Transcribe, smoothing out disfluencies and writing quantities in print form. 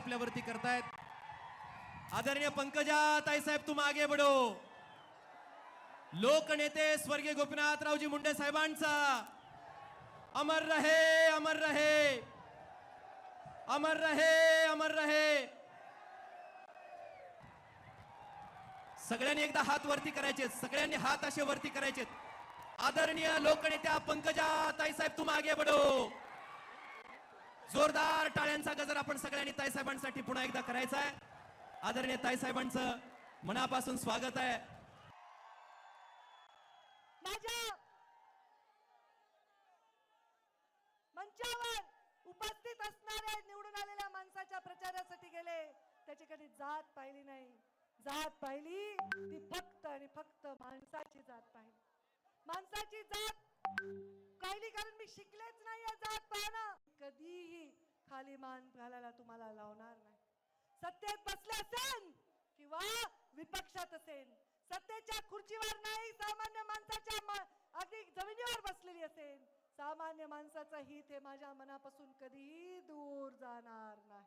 आपल्यावरती करतायत. आदरणीय पंकजा ताईसाहेब तुम आगे बढ़ो. लोकनेते स्वर्गीय गोपीनाथरावजी मुंडे साहेबांचा अमर रहे, अमर रहे, अमर रहे, अमर रहे. सगळ्यांनी एकदा हात वरती करायचे, सगळ्यांनी हात असे वरती करायचे. आदरणीय लोकनेत्या पंकजा ताईसाहेब तुम आगे बढ़ो. जोरदार टाळ्यांचा गजर आपण सगळ्यांनी ताईसाहेबांसाठी पुन्हा एकदा करायचा आहे. आदरणीय ताईसाहेबांचं मनापासून स्वागत आहे. माझ्या मंचावर उपस्थित असणाऱ्या निवडून आलेल्या माणसाच्या प्रचारासाठी गेले, त्याची कधी जात पाहिली नाही. जात पाहिली ती फक्त आणि फक्त माणसाची जात पाहिली. माणसाची जात पाहिली कारण मी शिकलेच नाही जात पाहणं. कधीही खाली मान घालायला तुम्हाला लावणार नाही. सत्तेत बसले असेल किंवा विपक्षात असेल, सत्तेच्या खुर्चीवर नाही, सामान्य माणसाच्या अगदी जमिनीवर बसलेली असेल, सामान्य माणसाचं हित हे माझ्या मनापासून कधीही दूर जाणार नाही.